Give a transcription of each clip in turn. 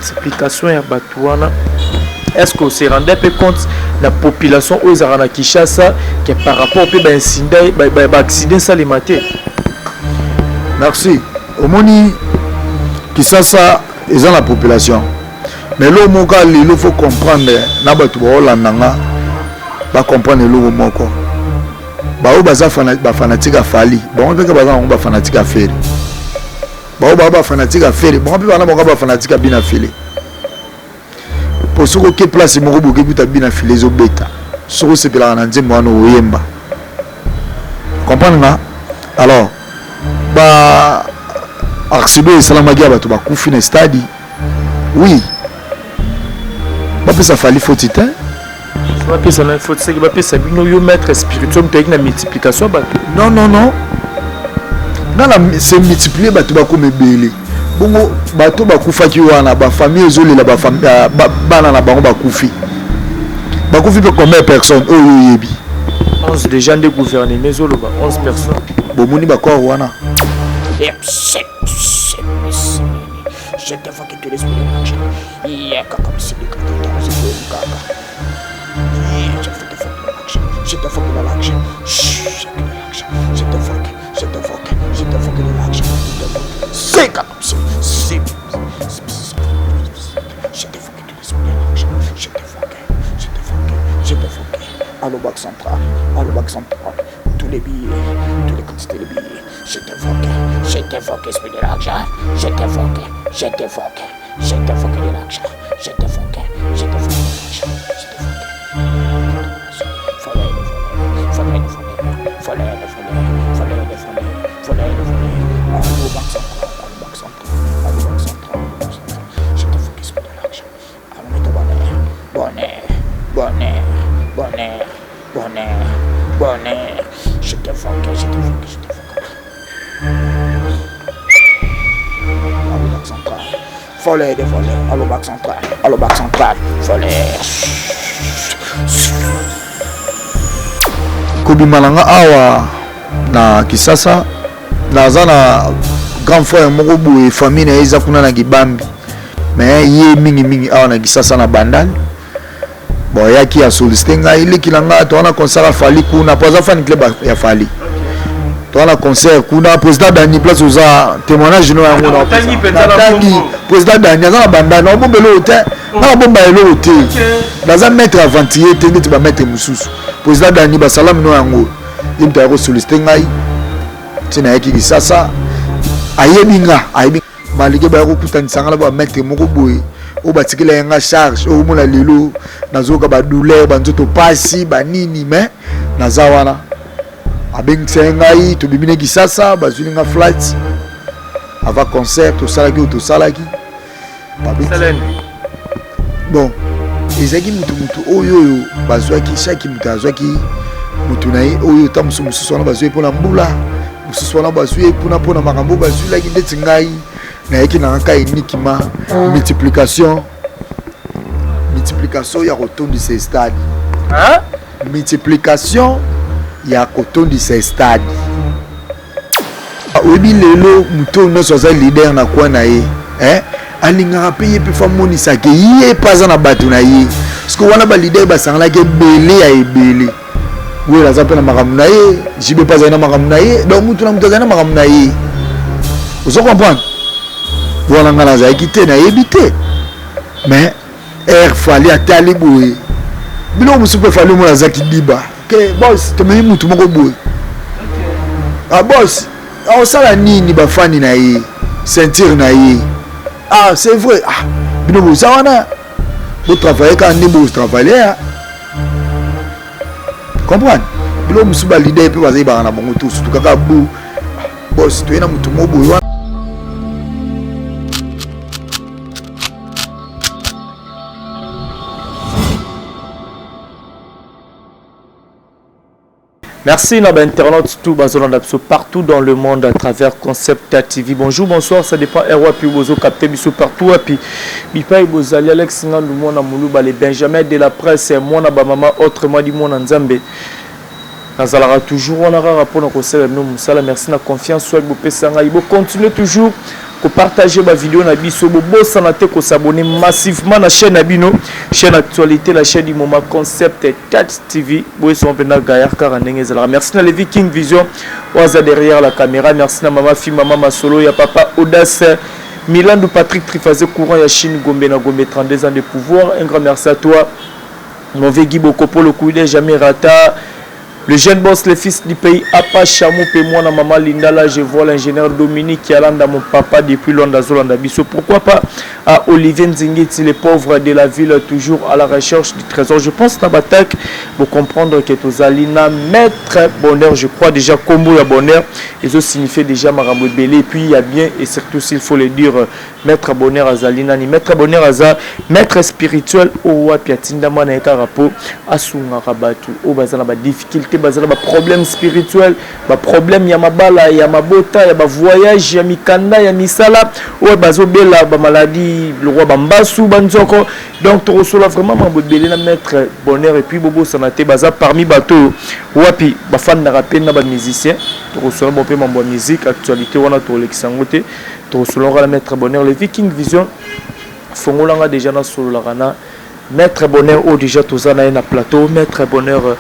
multiplication ya Batouana. Est-ce que se rendait peu compte la population aux Arana Kinshasa que par rapport au accident ça les maté? Merci. Au moni Kinshasa ils ont la population. Mais l'eau moka il faut comprendre na batu ba ba comprendre l'eau moko. Ba o baza fanatique à Fali. Bon on peut que baza fanatique à Ferry. Ba fanatique à Ferry. Bon on peut ba fanatique à Binafili. Pour ce que place mo ko buta Binafili zo beta. Soko se pela na nzembo ano oyemba. Comprendre nga? Alors ba accident salamagi abatu ba kufi na stade. Oui. Ba pesa Fali fotita. Ba pesa na fotita ki ba pesa bino yo maître spirituel avec la multiplication ba. Non. Dans la c'est multiplier ba to ba ko mebele. Bongo ba to ba kufa ki wana ba famille ezolela ba famille bana na bango ba kufi. Ba kufi pe combien de personnes oyo yebi? 11 déjà de gouverner mais zolo ba 11 personnes. Bo moni ba ko wana. Je te vois que tu l'esprit de l'action. Il y a comme si les caractères se font du caca. Je te vois que l'action. Je te vois que l'action. C'est comme si. Je te vois que tu l'esprit de l'action. Je te vois que. Allo bac central. Tous les billets, tous les quantités de billets. Je te vois que esprit de l'argent. Je te vois que de l'argent. Je te vois que de l'argent. Voler. Allo bac central. Je te vois que esprit de l'argent. Allo bonheur. Je te vois que. Voler. Allo bac central. Voler. Kobi malanga awa na Kinshasa naza na grand frère moko boye famille na eza kuna na Gibambi. Mais ye mingi awa na Kinshasa na Bandal. Bon yaki ya soliste nga ile kilanga to na concert à Fali kuna poza fan club ya Fali. To na concert kuna président Dani place oza témoignage no yango na président Dani na Bandal na bombelo hotel na bomba elo hotel. Daza mettre aventier te ndeti ba mettre mususu. Président Dani ba salam no yango. Imta yako soliste ngai. Tina yaki Kinshasa ayebi malike ba yako kutanisa ngala ba mettre moko boye. O batikela yanga charge o mona lelo nazoka ba douleur ba nzoto pasi ba nini mais nazawana abeng sengai to bimine Kinshasa ba zulinga flight avant concert to salaki bon ezaki mutu oyo bazwaki chaque mutu azwaki mutu naye oyo tamusu mususu wana bazwe pona mbula mususu wana bazwe pona makambo bazulaki ndeti ngai na yaki na nka uniquement multiplication ya rotonde ces stades. Hein? Multiplication ya rotonde ces stades. Obi lelo muto no soza leader na kwa na ye. Alinga paye pe famoni sa ke ye paza na batu na ye. Parce que wana ba leader ba sangala ke belé ya ebelé. Oui la zape na makambu na ye, jibe paza na makambu na ye, donc mutu na na makambu na ye. Vous comprenez? Voilà ngala za ekité na yebité. Mais fallait atali boye. Bilo musu pe fallait mo za kidiba. Que boss te me mutu moko boye. Boss, on sala nini ba fani na ye, ceinture na ye. C'est vrai. Bilo bo ça wana. Vous travaillez quand vous travaillez. Comprendre? Bilo musu ba leader pe baza ba na bongo tous tout kaka bo. Boss to ena mutu mo boye. Merci nos internautes tout partout dans le monde à travers Concept TV. Bonjour, bonsoir, ça dépend. Erwa puis bozo capté biso partout et puis bipai bozali Alex Ngandou mona muluba les Benjamin de la presse moi na ba maman autrement dit mon Nzambe. Nazalaka toujours on aura rapport au conseil nous musala merci na confiance soit bo pesanga ibo continue toujours partager ma vidéo na biso bobo sanate ko s'abonner massivement na chaîne Abino chaîne actualité la chaîne du moment concept Tat TV boy son pena Gaillard Karandengezala. Merci na Levi King Vision oza derrière la caméra. Merci na mama fi mama Masolo ya papa Audace Milan de Patrick Trifazé courant ya Chine Gombe na Gombe 32 ans de pouvoir. Un grand merci à toi Mauvais Guy Bokopo le couille jamais rata. Le jeune boss, le fils du pays, Apa Chamou, et moi, maman Linda, là, je vois l'ingénieur Dominique qui est là dans mon papa depuis Londres, Zolanda Bisso. Pourquoi pas à Olivier Nzingiti, les pauvres de la ville, toujours à la recherche du trésor. Je pense que Nabatak, pour comprendre que Tozalina, maître bonheur, je crois déjà, combo à bonheur, ils ont signifié déjà Marambo Belé. Et puis il y a bien, et surtout s'il faut le dire, maître bonheur à Zalina, ni maître bonheur à Za, maître spirituel, au Wapiatinda, Manaïka Rapo, Asunga Rabatu, au Bazana, difficulté. Bazala ba problème spirituel, ba problème ya mabala, ya mabota, ya ba voyage, ya mikanda, ya misala, ou bazo bela ba maladie, le roi bambasu banzoko. Donc tu reçois vraiment mambo belé na mettre bonheur et puis bobo sanate baza parmi bateau. Wapi ba fan na rappel na ba musicien, tu reçois bon peu mambo musique, actualité wana to l'exangote, tu reçois la mettre bonheur le Viking Vision. Fongolanga déjà na solo la rana. Maître bonheur au déjà tous na plateau, maître bonheur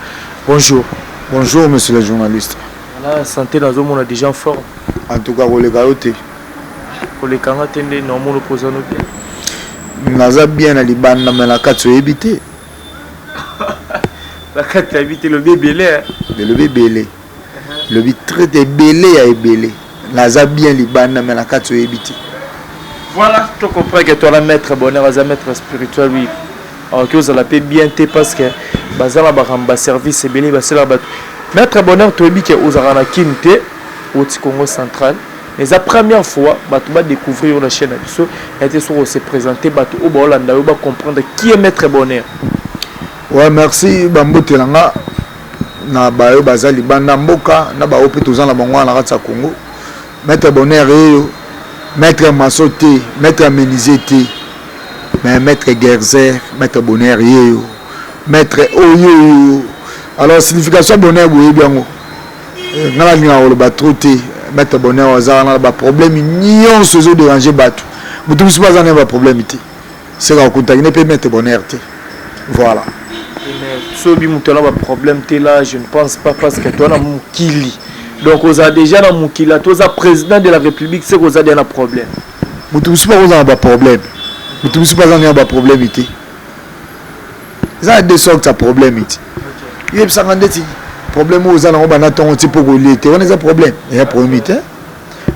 bonjour. Bonjour, monsieur le journaliste. La santé dans le monde est déjà en forme. En tout cas, vous les garoté. Pour les canards, non, mon opposant bien. Naza bien à Liban, mais la carte est habitée. La carte est habitée, le bébé là. Le bébé. Le bébé très belé à ébélé. Naza bien Liban, mais la carte est habitée. Voilà, tu comprends que toi, la maître bonheur, la maître spirituel, oui. Alors que vous allez bien parce que bazala baramba service belé basela bat maître bonheur to bi que aux arana kinte au Congo central mais la première fois batu ba découvrir la chaîne abiso était sur se présenter batu au Bolanda ba comprendre qui est maître bonheur. Ouais, merci bambotelanga na bayo bazali banda mboka na ba opito za na bango na ratsa Congo maître bonheur maître Masoté maître Menizete mais maître Gerzer, maître bonheur, maître Oyo. Alors, signification bonheur, vous bien. Nous avons maître bonheur, nous avons un problème, nous avons dérangé. Nous avons un problème. C'est là que nous avons maître bonheur. Voilà. Si vous avez un problème, là, je ne pense pas parce que tu as un Moukili. Donc, vous avez déjà un Moukili. Tu es président de la République, c'est que vous avez un problème. Nous avons un problème. Mais tout ce pas un problème ici. Ça a deux sortes de problèmes ici. Il y a des problèmes aux gens qui ont un petit peu de temps. On a un problème. Il y a un problème ici.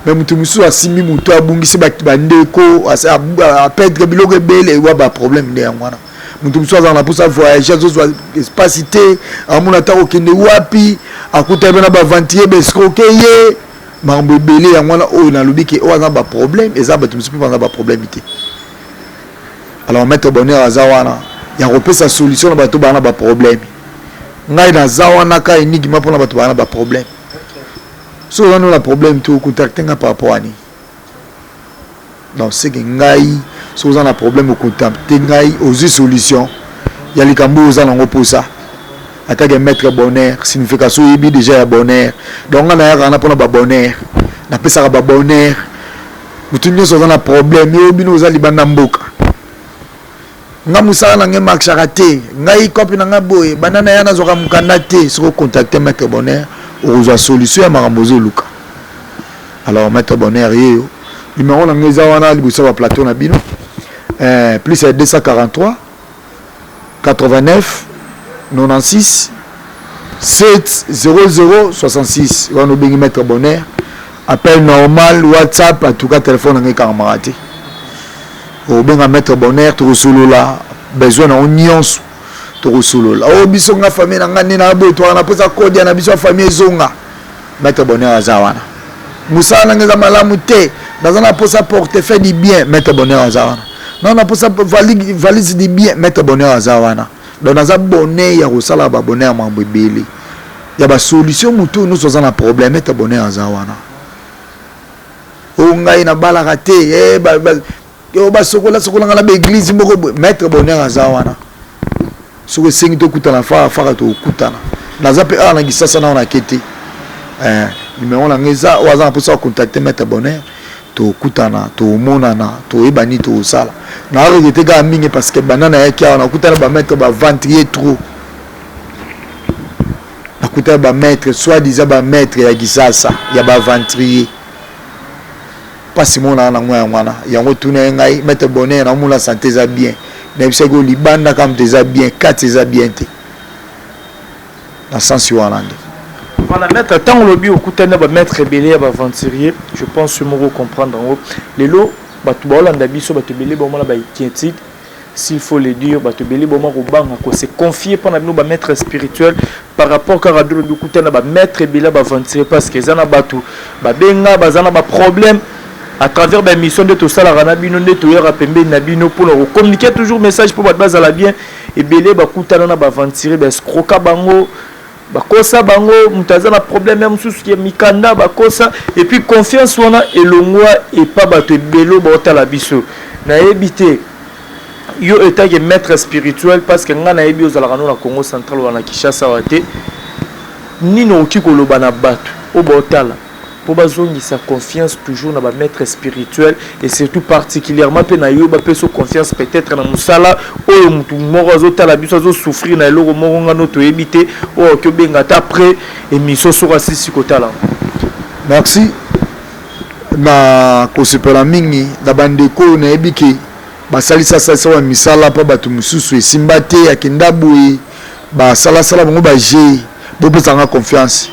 Mais tout ce qui est simi muto abungi se bandeko à perdre bilogo belle et un problème derrière moi. Tout ce qui est pour ça voyager, soit spacité, à mon attaque au kende wapi, à côté de la ventier, bescroquer, marbre belé à moi on a l'oubli que on a un problème et ça tout ce qui est un problème ici. Alors maître bonheur à Zawana, il y a repris sa solution à tout bana problème. Ngai na Zawana ka énigme pour na tout bana problème. Si on a un problème tout contacter par rapport à ni. Donc c'est que ngai si on a un problème au contacter ngai aux solutions. Il y a les cambo aux en pour ça. Attaque maître bonheur signification ibi déjà bonheur. Donc on a pour na bonheur. Na pesa ka bonheur. Mutunyo so on a problème yo bino za libanda mboka. Nga musala nge mark charate ngai copie nga boye banana yana zoka mukanda te soko contacter maître bonheur ozo solution ya marambozo luka. Alors maître bonheur yo numéro na ngeza wana libusa wa plateau na bino plus 243 89 96 7 00 66 wana bengi maître bonheur appel normal WhatsApp en tout cas téléphone ngai camarade au benga maître bonheur to solola besoin na nyonso to solola o biso nga famille na ngani na bo to na posa code na biso famille zonga maître bonheur azawana musala ngeza malamu te bazana posa portefeuille di bien maître bonheur azawana non na posa valise di bien maître bonheur azawana donc naza bonheur ya kosala ba bonheur mambo ebele ya ba solution mutu nous sommes na problème maître bonheur azawana o ngai na balaka te yo ba sokola ngala ba église moko maître bonheur azawana soko sengi to kutana fa to kutana naza pe ana gisasa na ona kete numéro na ngeza waza pour ça contacter maître bonheur tokutana tomonana toyebani tosala na regretter ka mingi parce que banana yaki awa nakutana ba maître ba ventrier trop nakutana ba maître soit disant ba maître ya Kisasa ya ba ventrier pasi mona na ngwa ngwana yango tuna ngai maître bonheur na mula santé za bien na bisego libanda kam teza bien quatre za bien te na sens wanande. Voilà, maître, tant que le okutana ba maître belé ba aventurier, je pense que vous comprendre en haut. Les lots, batu ba Hollanda biso batu belé ba mona ba inquiétude, s'il faut le dire, batu belé ba mona robanga ko se confier pendant nous ba maître spirituel par rapport à radio le okutana ba maître belé ba aventurier parce que zana batu ba benga ba zana ba problème à travers la mission de tout ça la ranabino de tout yera pembe nabino pour communiquer toujours message pour battre base la bien et belé ba kutana na ba aventurier ba scroca bango bakosa bango mutazana problème même sous qui mikanda bakosa et puis confiance wana elongwa et pas bato belo bota la biso na ebité yo état que maître spirituel parce que ngana ebi ozala kana na Congo central wana Kinshasa wate nino okikoloba na bato obotala pour bazongisa confiance toujours na ba maître spirituel et surtout particulièrement pe na yo ba peso confiance peut-être na musala oyo mutu moko azotala biso azo souffrir na eloko moko ngano to ebité o ke benga ta après émission sur sisi kotala. Merci na kosepela mingi na bandeko na ebiki basalisa sasa wa misala pa batu mususu esimba te akendabu ba sala sala bango ba je bopesanga confiance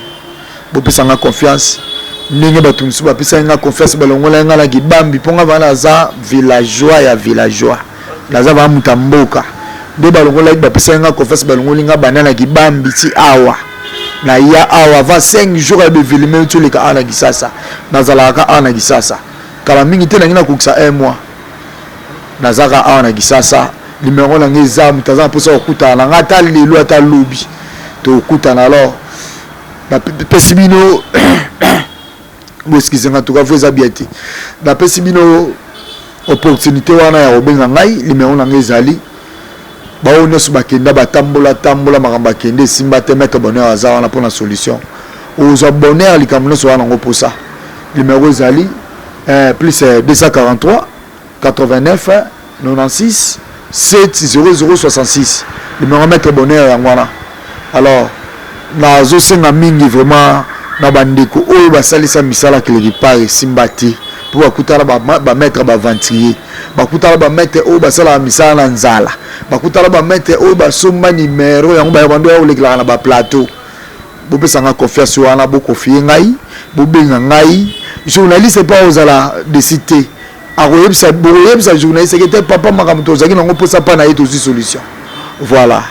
ndenge bato musu bapesa nga confiance balongola nga na Kibambi ponga bana za villageois naza ba mutamboka nde balongola bapesa nga confiance balongoli nga bana na Kibambi ti awa na ya awa va 5 jours ya bevilime tu leka ana Kisasa nazalaka ana Kisasa kala mingi te na kokisa 1 mois nazaka ana Kisasa numéro na ngeza mutaza posa okutana nga ta lelo ata lobi to okutana alors na pesibino excusez-moi tout cas vous habitez na pesibino opportunité wana ya obenga ngai numéro na ngezali bao nyonso bakenda batambola makamba kende simba te mettre bonheur aza wana pour la solution aux bonheur likambo nyonso wana ngo posa numéro ezali plus 243 89 96 70066 numéro mettre bonheur ya ngwana alors na zosenga mingi vraiment na bandeko oyo basalisa misala quelque part simbati pour bakutala ba mettre ba ventrier bakutala ba mettre oyo basala misala na nzala bakutala ba mettre oyo basomba numéro yango ba bando ya olekla na ba plateau bopesanga confiance wana bokofie ngai bobenga ngai journaliste pas ozala de cité akoyebisa journaliste que papa makamto ozaki nango posa pa na yeto solution voilà.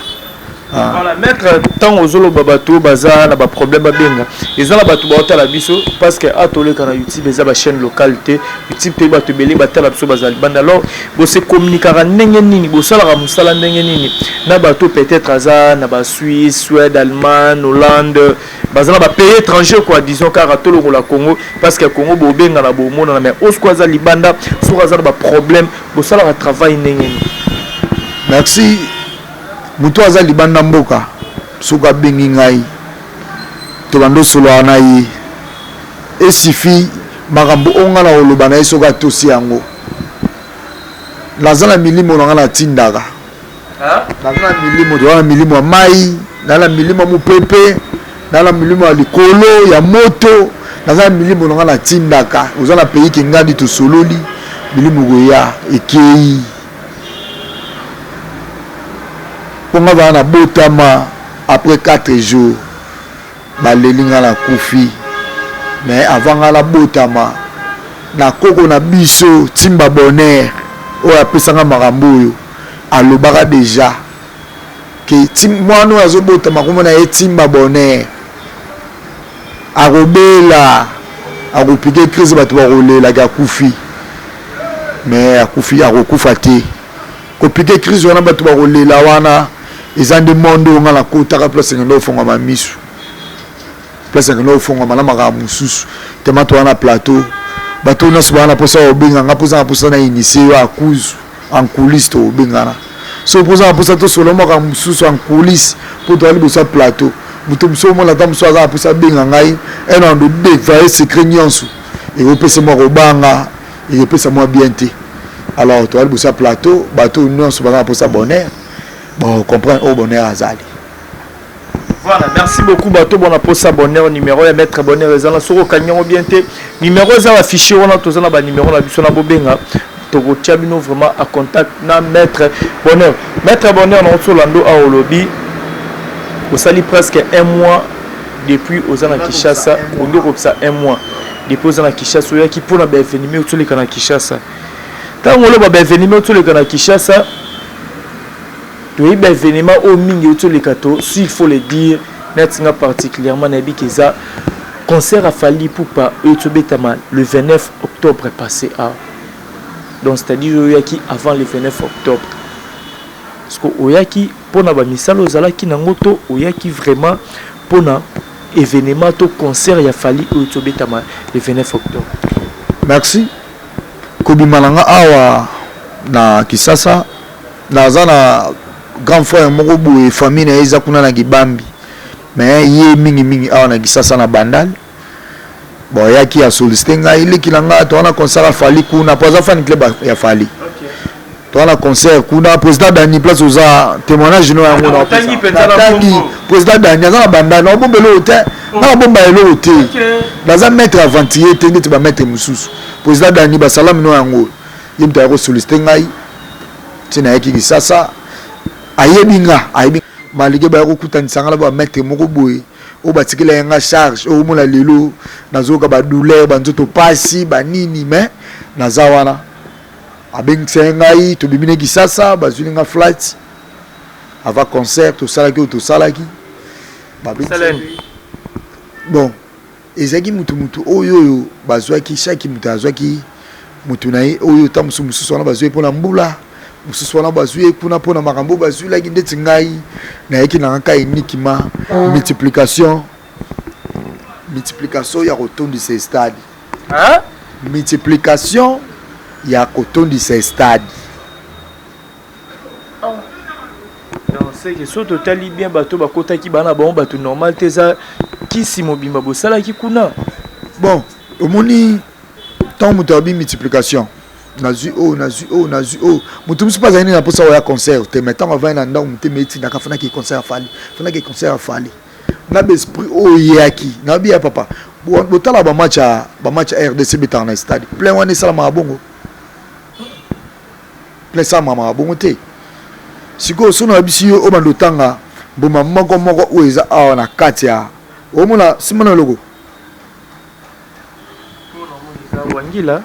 Voilà, maître, tant aux olo babato, baza, na ba problème babenga. Ils ont la bato baota la biso parce que atolé kana YouTube eza ba chaîne localité, YouTube te bato belé batala biso bazali. Banda alors, bo se communiquera ndenge nini, bo sala ka musala ndenge nini. Na bato peut-être aza na ba Suisse, Suède, Allemagne, Hollande, baza na ba pays étranger quoi, disons car atolo la Congo parce que Congo bo benga na bo mona na mais oskwaza libanda, so aza na ba problème, bo sala ka travail ndenge nini. Merci. Mutu aza libanda mboka soka bengi ngai to bando solo anayi esifi makambo onga na oloba na soka tosi yango lazana milimo na ngana tindaka lazana milimo to na milimo mai na milimo mupepe na milimo ya likolo ya moto lazana milimo na ngana tindaka ozana pays kingandi to sololi milimo goya ekei ponga bana botama après 4 jours balelinga na kufi mais avant la botama na koko na biso timba bonheur oyo apesanga makambo oyo alobaka déjà ke mwana oyo azobotama komona ye timba bonheur akobela akopike crise bato bakolelaka akufi mais akufi akokufa te kopike crise wana bato bakolela wana ezande monde nga na kotaka place ngendo fonga mamisu place ngendo fonga malama mususu temato wana plateau bato nyonso bana posa obenga nga posa na initié à cause en coulisses to obengana so posa to solo maka mususu en coulisses pour to ali bosa plateau muto muso mo la tamso aza posa benga ngai eno ndo dévoiler secret nyonso et opese mo robanga il peut ça moi bien té alors tu vas le ça plateau bateau non c'est pas pour ça bonheur bon comprendre au bonheur azali. Voilà, merci beaucoup bateau bon pour ça bonheur numéro ya maître bonheur ezala soko kanyango bien té numéro za affiché on a tous na ba numéro na biso na bobenga to bino vraiment à contact na maître bonheur na Solando a Olobi au sali presque un mois depuis aux ana Kinshasa on dit comme ça un mois depuis aux ana Kinshasa ya qui pour na événement au tole kana Kinshasa tant on le ba événement au tole kana Kinshasa to y événement au mingi au tole kato s'il faut le dire netinga particulièrement na bikeza concert a fallu pour pas etobetama le 29 octobre passé à donc c'est-à-dire oyaki avant le 29 octobre parce que oyaki pona ba misalo zalaki na ngoto oyaki vraiment pona événement to concert ya fali otobetama le 29 octobre. Merci kobimalanga awa na Kisasa na grand frère moko boye famille na eza kuna na Gibambi mais ye mingi awa na Kisasa na Bandal bon yaki ya soliste nga ile kilanga to na concert fali kuna poza fan club ya fali to na concert kuna président Dani place oza témoignage no yango na tangi président Dani na banda na bombelo hotel na bomba elo hotel baza mettre aventier te ndeti ba mettre mususu président Dani ba salam no yango yimta ya soliste ngai tina yaki Kisasa ayebinga malige ba ko kutanisa ngala ba mettre moko boye o batikela yanga charge o mona lelo nazoka ba douleur ba nzoto pasi ba nini mais nazawana abeng sengai to bimine Kisasa bazulinga flight avant concert to salaki ba bon ezaki mutu oyo bazwaki chaque mutu azwaki mutu nayi oyo tamusu mususu wana bazwe pona mbula mususu wana bazwe kuna pona makambo bazwe laki ndeti ngai na yeki na nka uniquement multiplication ya rotonde ces stades hein multiplication ya rotonde ces stades non c'est que so totali bien bato bakota ki bana bon bato normal teza kisi mobimba bosala ki kuna bon omoni tant mutu abi multiplication nazu mutu musu pas zani na posa ya concert te mettant avant na ndao mutu meti na kafana ki concert afali na besprit oyaki na bia papa botala ba match RDC betana na stade plein wana sala mabongo plein sama mabongo te siko sona bisi o bandotanga boma moko oeza awa na kati ya omona simona logo Wangila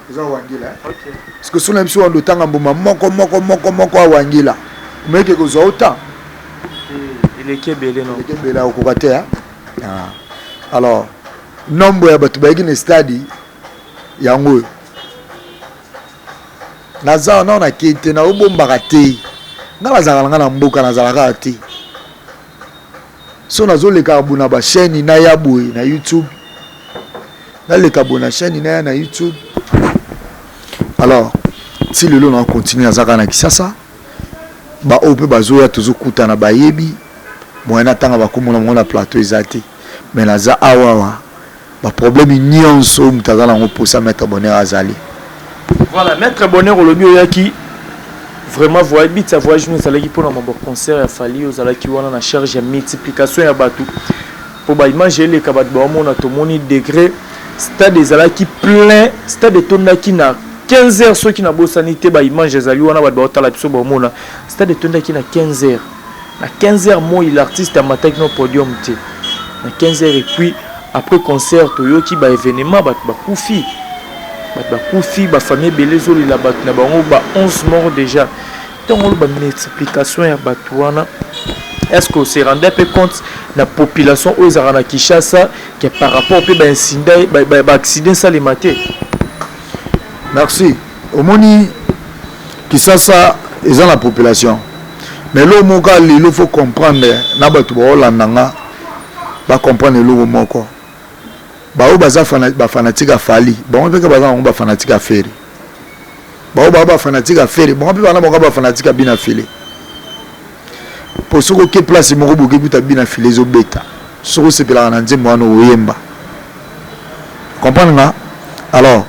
okay parce que sona biso bandotanga boma moko Wangila meke ko zota il est kebele non kebela okokate alors nombre ya batu baiki na stade yango naza na kete na obombaka te ngala zalanga na mboka nazalaka te so nazoleka abuna ba chaîne na yaboy na YouTube naleka abuna chaîne na YouTube alors si le long on continue azaka na Kisasa ba ope bazoya tozokuta na bayebi moyena tanga bakomona mona plateau ezate mais naza awawa ba problème nyonso mutazala ngo posa mettre bonheur azali. Voilà maître bonheur olobi oyaki vraiment voyez bit ça voyage nous allaki pour mon concert a fallu aux alaki wana na charge ya multiplication ya batu pour ba image les kabat ba mona to moni degré stade des alaki plein stade tondaki na 15h ceux qui na bo sanité ba image ezali wana ba otala biso ba mona stade tondaki na 15h na 15h moi l'artiste a matak no podium te na 15h et puis après concert toyoki ba événement ba kufi ba famille belezo la bat na bango ba 11 morts déjà donc on ba multiplication ya batouana est-ce que se rendait peu compte la population aux arana Kinshasa qui par rapport au ba incident ba accident ça les maté. Merci omoni Kinshasa ils ont la population mais le moka il faut comprendre na batu ba olandanga ba comprendre le moko bao baza fanatique afali bon peka baza ngo ba fanatique aferi bao ba fanatique aferi bon pe bana ba fanatique bina fili pour soko ke place moko boke buta bina fili zo beta soko se pela na nzembo wana oyemba comprendre nga alors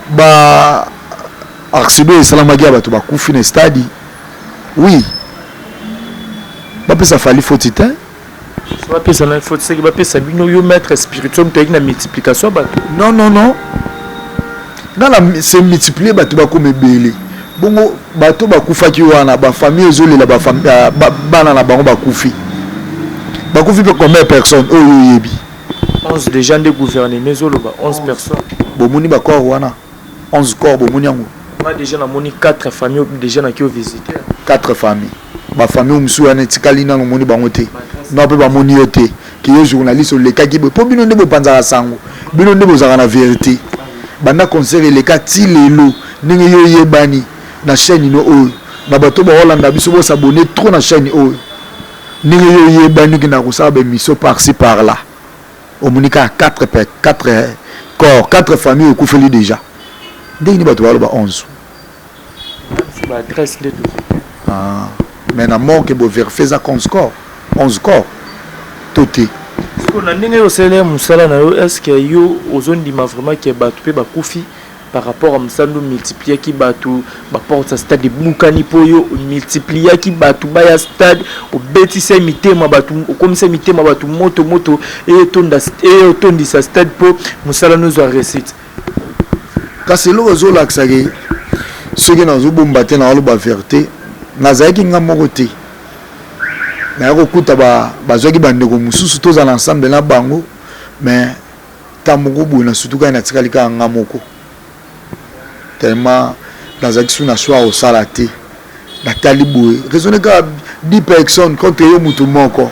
ba accident esalamaki ya bato bakufi na stade oui bapesa fali faute te bapesa na faute seki bapesa bino yo maître spirituel moto ayaki na multiplication bato non ngana se multiplier bato bakoma ebele bongo bato bakufaki wana bafamille ezolela bana na bango bakufi mpe combien de personnes oyo yebi 11 déjà nde gouvernement ezoloba 11 personnes bomoni bakor wana 11 corps bomoni yango moi déjà namoni 4 familles déjà na kio visiter 4 familles bafamille mosusu wana etikali nano moni bango te no mpe bamoni yo te ke yo journaliste olekaki boye mpo bino nde bopanzaka sango bino nde bozalaka na vérité banda concert eleka ti lelo ndenge yo yebani na chaîne ino oyo na bato baolanda biso bosabone trop na chaîne oyo ndenge yo yebani ke na kosala bemission par-ci par-là omoni kaka 4 corps 4 familles ekufeli déjà ndenge ni bato baloba 11 baadresse nde mais na mort ke bovérifie eza 11 corps to te na ndenge osalela mosala na yo est ce que yo ozondima vraiment ke bato mpe bakufi par rapport à mosala ndo multipliaki bato baporte ya stade ebukani mpo yo multipliaki bato baya stade obetisa mitema bato okomisa mitema bato moto eyotondisa stade mpo mosala no ezwa réussite kasi eloko ezolakisaki soki nazobomba te na oloba vérité nazalaki nga moko te naya kokuta bazwaki bandeko mosusu tozala ensemble na bango mais ta moko boye na surtout kaka natikali kaka nga moko tellement nazalaki su na choix osala te natali boye raisonne kaka 10 personnes contre yo motu moko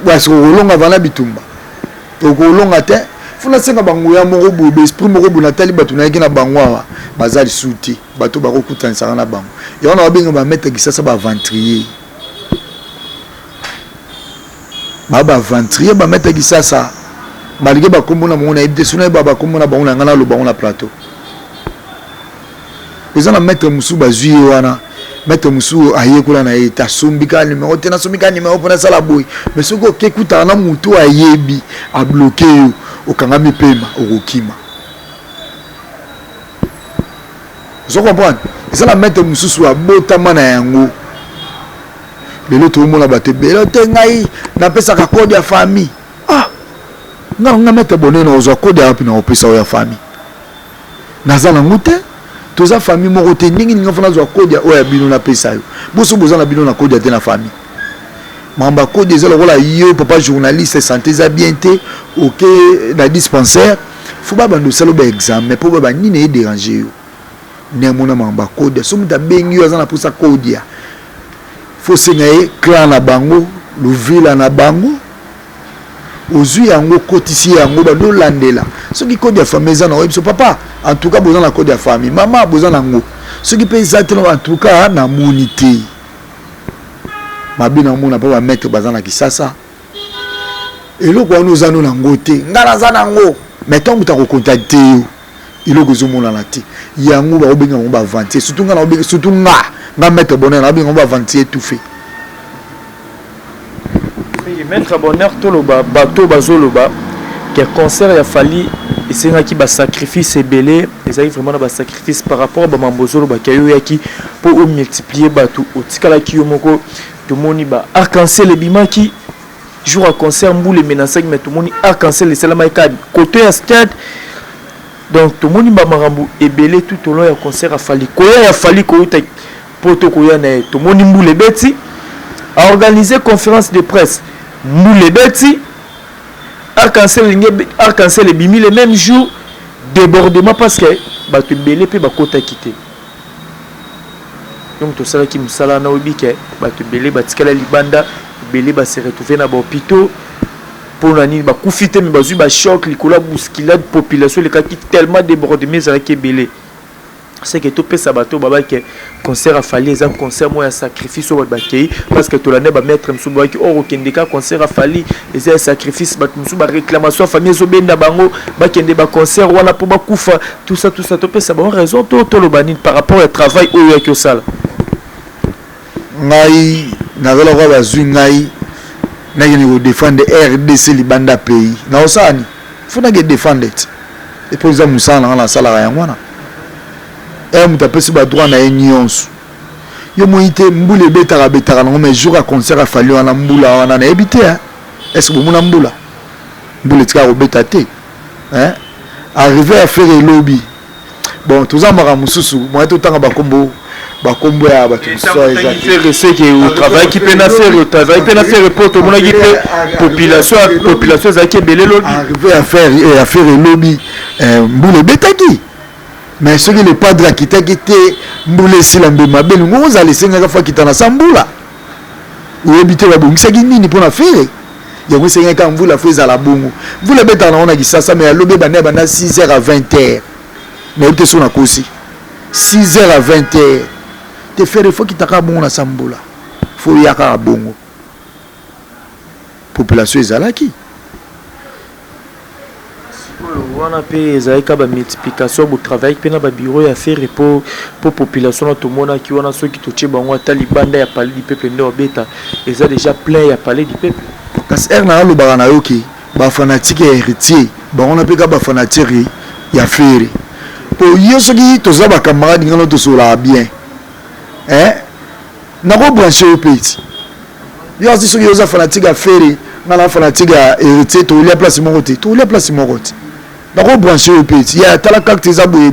basi kokolonga vana bitumba okolonga te funa senga bango ya moko boye baesprit moko boye natali bato nayaki na bango awa baza lisu te bato bakokutanisaka na bango ya wana babenga bamaître kisasa baventrier baventrier bamaître kisasa malgré bakombo na bango nayebi te so nayeba bakombo na bango na ngai naloba bango na plateau eza na maître mosusu bazwi ye wana maître mosusu ayekola na ye te asombika numero te nasombika numero mpona asala boye mais soki okekutaka na motu ayebi abloke yo okangami pema okokima ozo comprendre eza na maître mosusu abotama na yango lelo toomona bato ebele te ngai napesaka kode ya famille nga maître bonheur na ozwa kode ya wapi na opesa oyo ya famille naza nango te toza famille moko te ndenge ninga fana zwa kode oyo ya bino napesa yo boso boza na bino na kode te na famille mamba kode eza lokola yo papa journaliste santé eza bien te oke na dispensaire fo babanda osala ba examen mpo baba nini edérange yo nemona mamba kode so mutu abengi yo aza na mposa kode ya fo senga ye clan na bango luvila na bango ozwi yango kotisi yango bandolandela soki kode ya famille eza na oyebi so papa en tout cas boza na kode ya famille mama boza nango soki mpe eza te en tout cas namoni te mabe namona mpo bamaître baza na kisasa eloko wana oza no nango te nga naza nango mais ntango moto akokontakte yo eloko ezomonana te yango baobenga yango bavantier surtout nga naobenga surtout nga maître bonheur naobenga yango bavantier étouffé maître bonheur toloba bato bazoloba que concert ya fali esengaki basacrifice ebele ezali vraiment na basacrifice par rapport a bamambo ozoloba ke yo yaki mpo omultiplier bato otikalaki yo moko tomoni ba arc-en-ciel ebimaki jour ya concert mbula emenasaki mais tomoni arc-en-ciel esalamaki kaka côté ya stade donc tomoni bamakambo ebele tout au long ya concert ya fali koya ya fali koyuta mpo tokoya na ye tomoni mbula ebeti aorganiser conférence de presse mbula beti arc-en-ciel ebimi le même jour débordement parce que bato ebele mpe bakota kite donc tosalaki mosala na oyebi ke bato ebele batikala libanda ebele base retrouve na bahôpitaux mpona nini bakufi te me bazwi bachoc likolo ya bousculade population elekaki tellement débordement ezalaki ebele c'est que topesa bato babaki concert afali eza concert mo ya sacrifice oyo bakei parce que tolande bametre mosusu babaki or okende ka concert afali eza ya sacrifice bato mosusu baréclamation ya famille ezobenda bango bakende baconcert wana mpo bakufa tout ça topesa bango raison toloba nini par rapport ya travail oyo yaki osala ngai nazalaka bazwi ngai nakende kodefendre RDC libanda pays naosani fo nake defendre ti et puis za musala na sala ya ngwana et muta pesi ba droit na nyonso yo moite mbule betaka na mais jour à concert a fallu wana mbula wana na ebité est-ce que mona mbula tika robeta te hein arriver à faire le lobby bon tous en mara mususu moi tout temps bakombo ya batu so exactement c'est que au travail qui peut faire au travail peut faire report au mona qui population za qui belé lobby arriver à faire le lobby mbule betaki mais ce qui le padre qui t'a quitté mbule silambe mabelu ngoza lesenga ka fa kitana sambula ou habiter la bongisa nini pour na faire yango senga ka mvula feza la bongo mvula beta na ona kisasa mais alobe bana 6h à 20h mais te sona kosi 6h à 20h te faire faut kitaka bongo na sambula faut yaka bongo population ezalaki wana pe ezalaki ba multiplication bu travail pe na ba bureau ya faire pour population to mona ki wana soki to tie bango ata libanda ya palais du peuple ndo beta eza déjà plein ya palais du peuple kasi erna lo bana yoki ba fanatique ya héritier bango na pe ka ba fanatique ya faire pour yo soki to za ba camarade ngano to sola bien na ko brancher au petit yo soki yo za fanatique ya faire ngana fanatique ya héritier to lia place mo côté nako brancher au petit ya tala carte za boye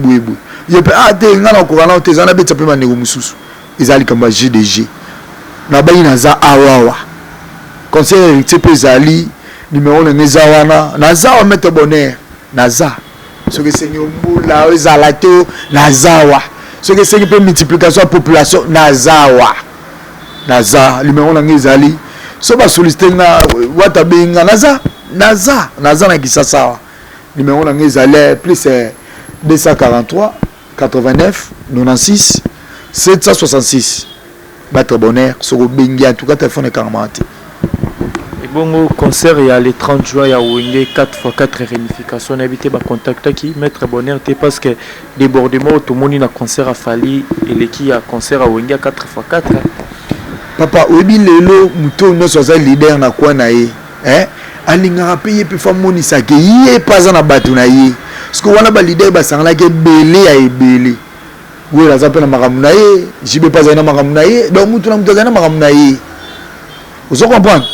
ye pe te ngana ko kana te zana betsa pe manego mususu ezali kamba GDG na bayi na za awawa conseil héritier pe zali numéro na ngezawana na za wa mettre bonheur na za ce que c'est mbula ezalato na zawa ce que c'est pe multiplication de population na zawa na za numéro na ngezali so ba solliciter na wata benga na za na kisasa numéro na ngezali plus 243 89 96 766 battre bonheur sur bengi en tout cas téléphone 40. Et bon concert il y a les 30 juin il y a Wenge 4x4 réunification habité ba contact qui mettre bonheur parce que débordement tout le monde na concert a fallu et les qui a concert à Wenge 4x4 papa obi lelo muto no soza leader na kwa na ye alinga payer pe famoni sake ye pas na batu na ye parce que wana ba leader ba sangla ke belé ya ebelé we la zapena makamu na ye jibe pas na makamu na ye donc mutu na mutu na makamu na ye vous comprenez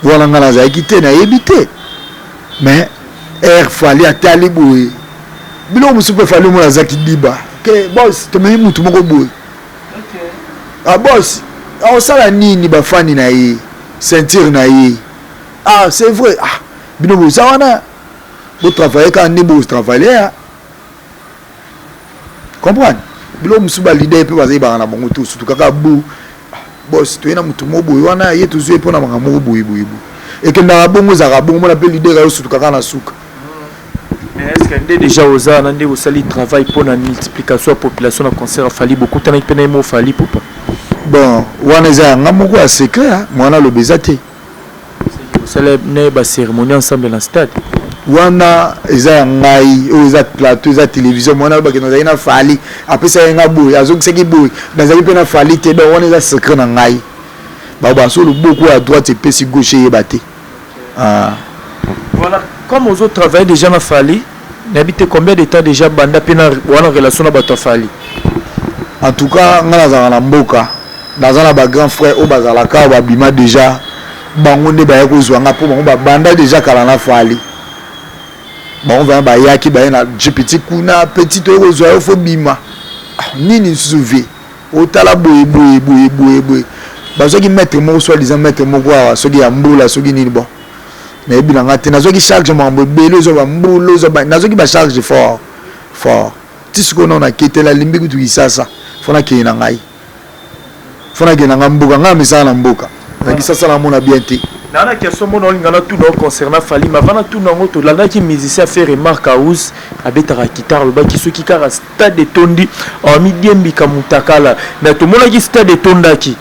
voilà ngala za kité na ebité mais fallait atali boy bilo musu pe fallait mo la zaki diba ke boss to me mutu moko boy boss on sala nini ba fani na ye ceinture na ye c'est vrai bino bo sawana bo travailler quand ne bo travailler comprendre bilo musuba leader pe baza ba na bongo tout surtout kaka bu boss to ina mutu mo boy wana ye to zwe pona manga mo boy et que na bongo za bongo na pe leader yo surtout kaka na suka. Mais est-ce que déjà aux ans on a sali travail pour la multiplication de la population na concert a fallu beaucoup tant que pena mo fallu pour pas bon wana za ngamoko a secret mwana lo bezate c'est ne ba cérémonie ensemble dans stade wana eza ngai eza plateau eza télévision mwana ba keno za fali après ça nga boy azokiseki boy nazali pe na fali te donc wana eza secret na ngai ba solo beaucoup à droite et pesi gauche yebate voilà comme aux autres travail déjà na fali n'habite combien de temps déjà banda pena wana relation na bato fali en tout cas ngana za na mboka nazana ba grand frère o bazalaka ba bima déjà bango nde ba yakozwa nga po bango ba banda déjà kala na fali bango va ba yaki ba na petit kuna petit to yakozwa yo fo bima nini souvé o tala boye bazoki mettre mo soit disant mettre mo kwa soki ya mbula soki nini bon mais bilanga te nazoki charge mo mbelo zo ba mbulu zo ba nazoki ba charge fort tisiko na ketela limbi kutu kisasa fona ke na ngai fona ke na ngambuka ngamisana mbuka na kisasa na mona bien te na na question mon ngana tout non concernant Fally mais avant tout non to landa ki musicien fait remarque à Ouz abetara guitare ba ki soki kara stade de tondi en midiembi kamutakala na to mona ki stade de tondaki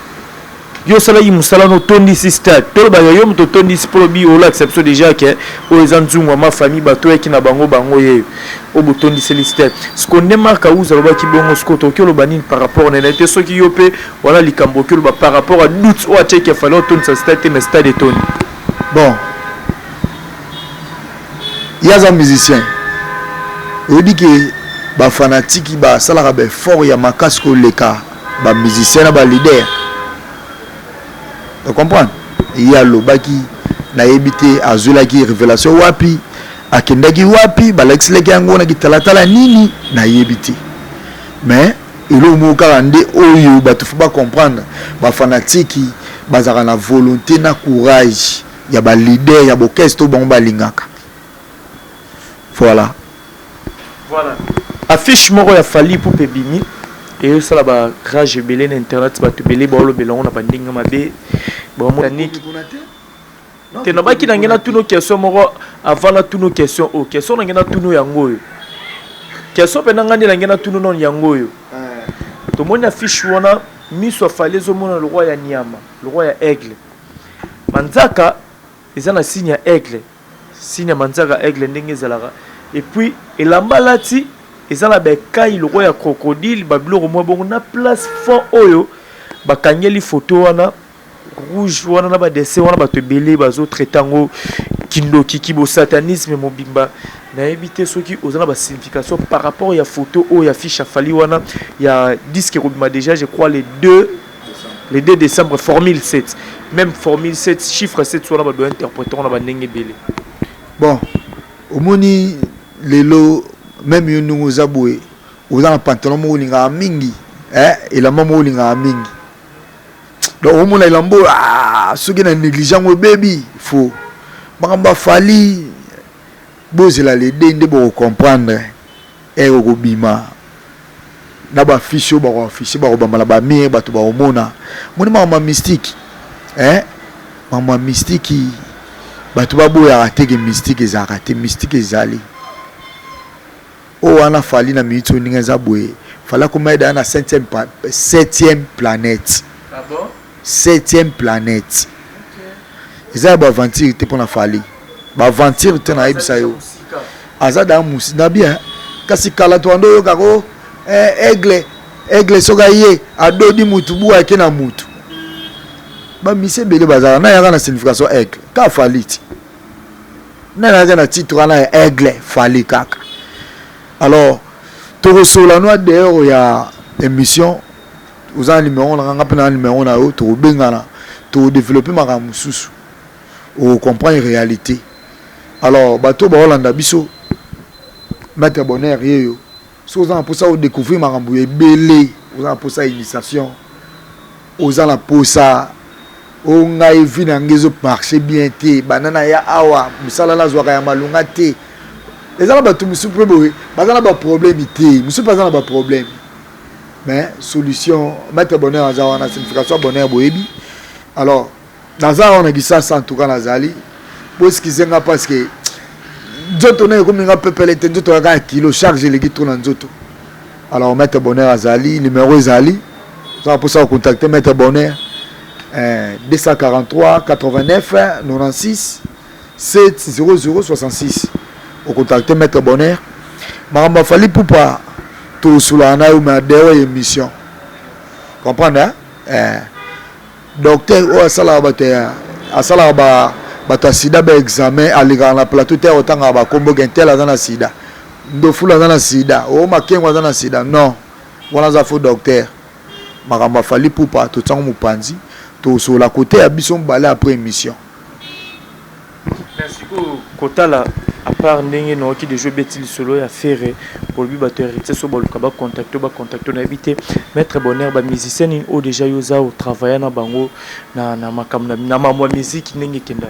yo sala yi musala no tondi si stade to ba yo mo to tondi si pro bi o la exception déjà que o ezanzungu ma famille bato yaki na bango ye o botondi c'est le stade ce qu'on remarque à Ouz ba ki bongo skoto ki lo banine par rapport na été soki yo pe voilà likambo ki lo ba par rapport à doute o a check fallait tondi sa stade mais stade de tondi bon il y a un musicien on dit que ba fanatique ba sala ba fort ya makasi ko leka ba musicien ba leader. Tu comprends? Il y a lobaki na yebité azulaki révélation wapi akendaki wapi balex leki yango na kitalatala nini na yebité. Mais il o moka ande oyo batu faut pas comprendre ba fanatique bazaka na volonté na courage ya ba leader ya bokesto bon ba lingaka. Voilà. Voilà. Affiche moko ya Fally Ipupa bimi et ça là ba rage belé na internet ba to belé ba lo belongo na bandinga mabe ba mo taniki te na ba ki na ngena tuno question moko avant na tuno question o question na ngena tuno yango yo question pe na ngani na ngena tuno non yango yo to moni affiche wana miso Fally zo mona le roi ya Niama le roi ya aigle manzaka ezana signe ya aigle signe manzaka aigle ndenge zalaka et puis elamba lati ezala be kai le roi ya crocodile babilo mo bongo na place fond oyo bakangeli photo wana rouge wana na ba dessin wana ba to belé bazo traitango kindoki kibo satanisme mobimba na éviter ceux qui osana ba signification par rapport ya photo oyo ya fiche Fally wana ya disque robima déjà je crois les 2 décembre formule 7 même formule 7 chiffre 7 soit là ba doit interpréter on a ba ndenge belé bon omoni lelo même yo nungu zaboué oza pantalon mo linga mingi et la maman linga mingi donc au monde il ambo ceux qui na négligent au baby faut makamba Fally bozela les dende bo comprendre et ko bima na ba fiche ba bamala ba mire ba to ba omona moni mama mystique mama mystique ba to ba boya rateke mystique ezarate mystique ezali o wana Fally na minute ninga za boye fala kuma ida na 7e planète. Ah bon? 7e planète. Eza ba aventure te pona Fally. Ba aventure te na ibisa yo. Azada musi na bien. Kasi kala to ando yo kako aigle soga ye adodi mutu bu ake na mutu. Ba mise bele bazara na yaka na signification aigle. Ka Fally ti. Na yaka na titre na aigle Fally kaka. Alors, tout cela nous a d'ailleurs il y a émission aux ans numéro on a rappelé un numéro na tout bengana tout développer ma mususu on comprend une réalité. Alors bateau ba Hollanda biso mettre bonheur yo so za pour ça on découvrir ma ramboué belé aux ans pour ça initiation aux ans la pour ça on a vu na ngezo marcher bien té banana ya awa misala la zwaka ya malunga té. Les gens ont des problèmes, pas problème. Mais solution, mettre bonheur à la signification bonheur boébi. Alors, dans on a dit ça en tout cas Nazali. Parce qu'ils ont parce que d'autres on comme un peu pelleté, d'autres on a un kilo charge les guides dans d'autres. Alors mettre bonheur à Zali, numéro Zali. Ça pour ça contacter mettre bonheur 243 89 96 70066. Au contact Maître Bonheur. Maramba Fally Ipupa tout sous la na uma dernière émission. Comprendre docteur o sala ba sida ba examen aliga na plateau te otanga ba kombo gentel na sida. Ndo fula na sida. O makengwa na sida. Non. Voilà ça faut docteur. Maramba Fally Ipupa tout temps mupanzi tout sur la côté à bison balé après émission. Merci beaucoup Kotala. À part ndenge no ki de jouer betil solo ya faire pour lui battre héritier so boluka ba contacter na habiter Maître Bonheur ba musicien in o déjà yoza au travailler na bango na makam na mamwa musique ndenge kenda.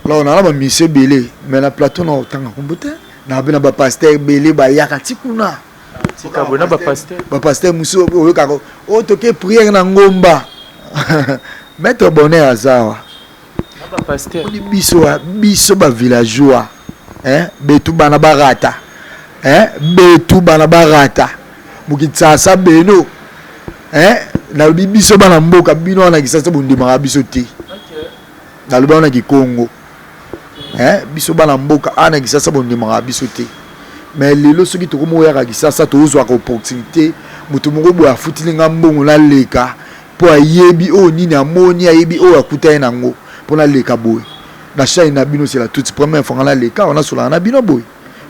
Alors on a ba musicien belé mais la plateau na otanga kombote na bena ba pasteur belé ba yakati kuna tika bona ba pasteur muso o kako o toke prière na ngomba Maître Bonheur azawa ba pasteur biso ba villageois betu bana barata betu bana barata mukitsasa beno na biso bana mboka bino na kisasa bundima biso te na lobana na Kongo biso bana mboka ana kisasa bundima biso te mais lelo soki to komo ya kisasa to uzwa ko opportunité mutu moko bo afutilinga mbongo na leka po ayebi o nini amoni ayebi o akuta na ngo pona leka boy na chaîne na bino c'est la toute première fois on a les cas on a sur la bino boy